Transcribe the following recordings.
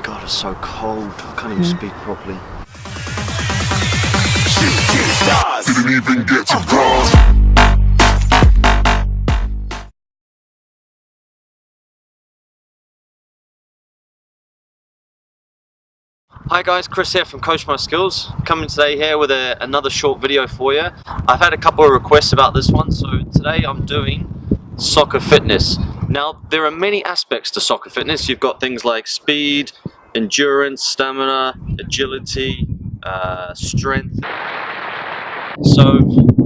God, it's so cold. I can't even speak properly. Didn't even get to cross. Hi guys, Chris here from Coach My Skills. Coming today here with another short video for you. I've had a couple of requests about this one, so today I'm doing soccer fitness. Now, there are many aspects to soccer fitness. You've got things like speed, endurance, stamina, agility, strength. So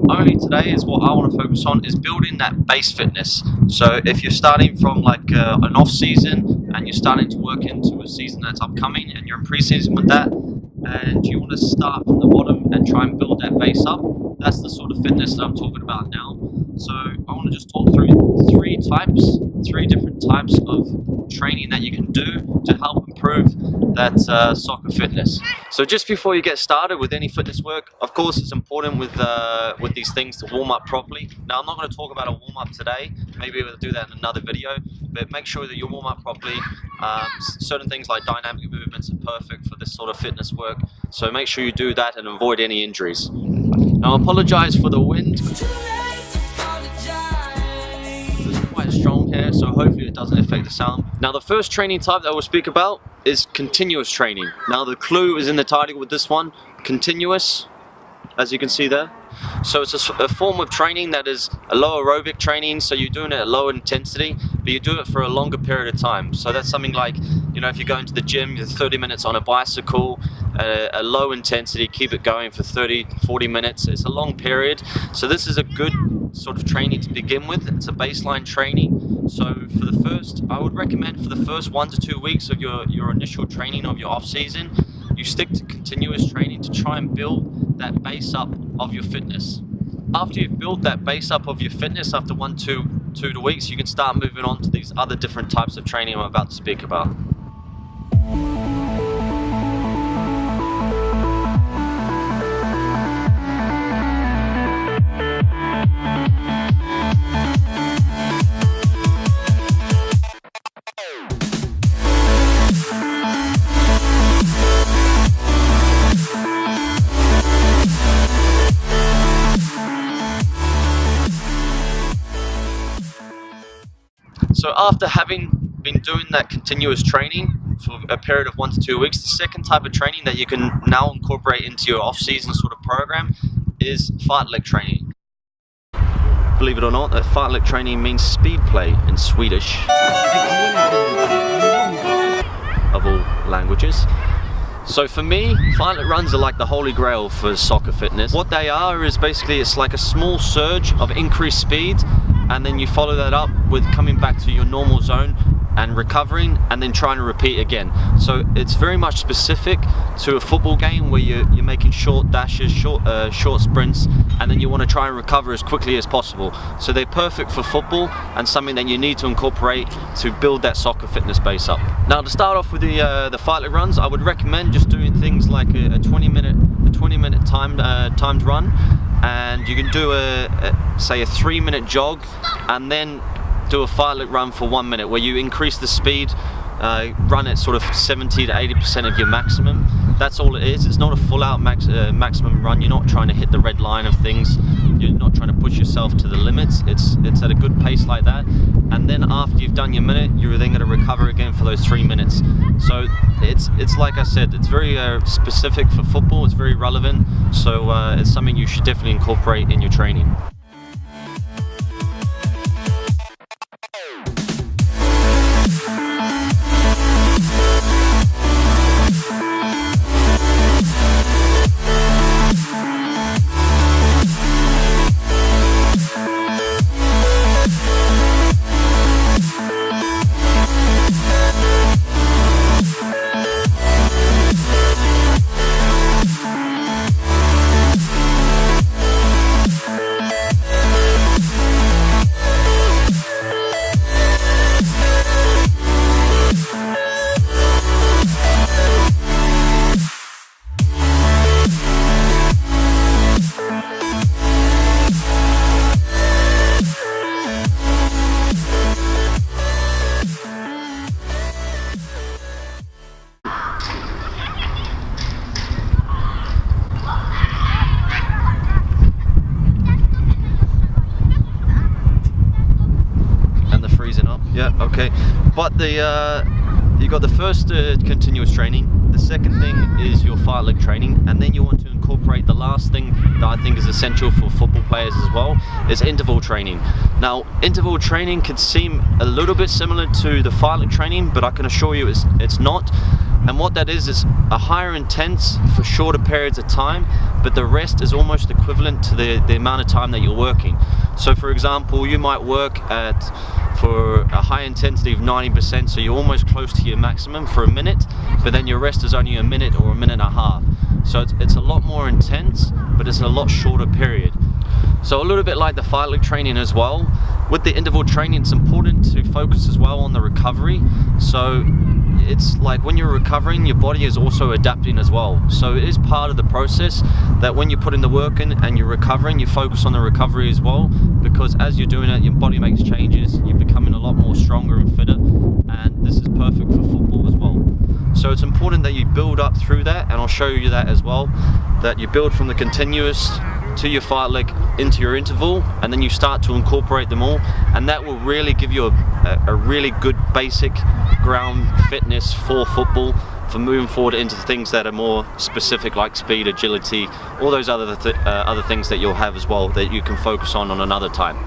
only today is what I want to focus on is building that base fitness. So if you're starting from like an off season and you're starting to work into a season that's upcoming and you're in pre-season with that and you want to start from the bottom and try and build that base up, that's the sort of fitness that I'm talking about now. So I want to just talk through three different types of training that you can do to help improve that soccer fitness. So just before you get started with any fitness work, of course it's important with these things to warm up properly. Now I'm not going to talk about a warm up today, maybe we'll do that in another video, but make sure that you warm up properly. Certain things like dynamic movements are perfect for this sort of fitness work, so make sure you do that and avoid any injuries. Now I apologize for the wind. Quite strong here, so hopefully it doesn't affect the sound. Now the first training type that we'll speak about is continuous training. Now the clue is in the title with this one, continuous, as you can see there. So it's a form of training that is a low aerobic training, so you're doing it at low intensity, but you do it for a longer period of time. So that's something like, you know, if you go into the gym, you're 30 minutes on a bicycle, a low intensity, keep it going for 30-40 minutes. It's a long period, so this is a good sort of training to begin with. It's a baseline training. So for the first, I would recommend for the first 1 to 2 weeks of your initial training of your off season, you stick to continuous training to try and build that base up of your fitness. After you've built that base up of your fitness, after 1 to 2 weeks, you can start moving on to these other different types of training I'm about to speak about. So after having been doing that continuous training for a period of 1 to 2 weeks, the second type of training that you can now incorporate into your off-season sort of program is fartlek training. Believe it or not, that fartlek training means speed play in Swedish, of all languages. So for me, fartlek runs are like the holy grail for soccer fitness. What they are is basically, it's like a small surge of increased speed, and then you follow that up with coming back to your normal zone and recovering and then trying to repeat again. So it's very much specific to a football game where you're making short dashes, short sprints, and then you want to try and recover as quickly as possible. So they're perfect for football and something that you need to incorporate to build that soccer fitness base up. Now to start off with the fartlek runs, I would recommend just doing things like a 20 minute timed run, and you can do say a 3-minute jog and then do a fartlek run for 1 minute where you increase the speed, run at sort of 70 to 80% of your maximum. That's all it is. It's not a full out maximum run. You're not trying to hit the red line of things. You're not trying to push yourself to the limits. It's at a good pace like that. And then after you've done your minute, you're then going to recover again for those 3 minutes. So it's like I said, it's very specific for football. It's very relevant. So it's something you should definitely incorporate in your training. Okay, but you got the first continuous training. The second thing is your fight leg training, and then you want to incorporate the last thing that I think is essential for football players as well, is interval training. Now, interval training could seem a little bit similar to the fight leg training, but I can assure you it's not. And what that is a higher intense for shorter periods of time, but the rest is almost equivalent to the amount of time that you're working. So for example, you might work for a high intensity of 90%, so you're almost close to your maximum for a minute, but then your rest is only a minute or a minute and a half. So it's a lot more intense, but it's a lot shorter period. So a little bit like the fight leg training as well, with the interval training, it's important to focus as well on the recovery. So it's like when you're recovering, your body is also adapting as well. So it is part of the process that when you put in the work in and you're recovering, you focus on the recovery as well, because as you're doing it, your body makes changes, you're becoming a lot more stronger and fitter, and this is perfect for football as well. So it's important that you build up through that, and I'll show you that as well, that you build from the continuous to your fight leg into your interval, and then you start to incorporate them all, and that will really give you a really good basic ground fitness for football, for moving forward into things that are more specific, like speed, agility, all those other things that you'll have as well that you can focus on another time.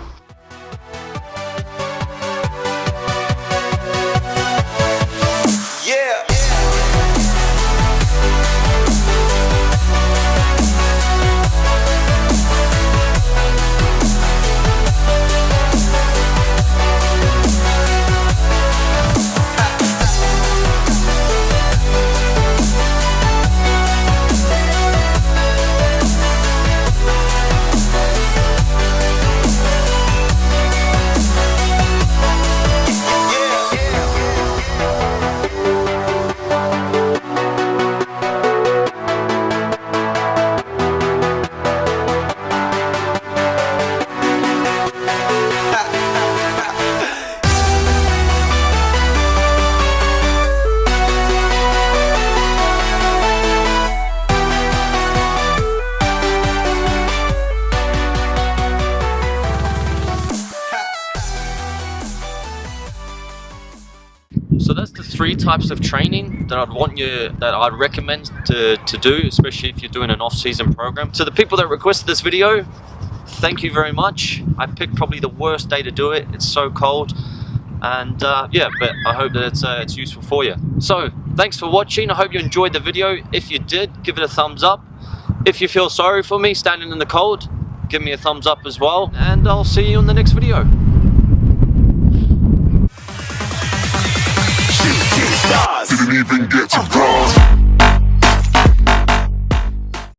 So that's the 3 types of training that I'd recommend to do, especially if you're doing an off-season program. To the people that requested this video, thank you very much. I picked probably the worst day to do it. It's so cold, and yeah, but I hope that it's useful for you. So thanks for watching. I hope you enjoyed the video. If you did, give it a thumbs up. If you feel sorry for me standing in the cold, give me a thumbs up as well, and I'll see you in the next video. Didn't even get to bronze.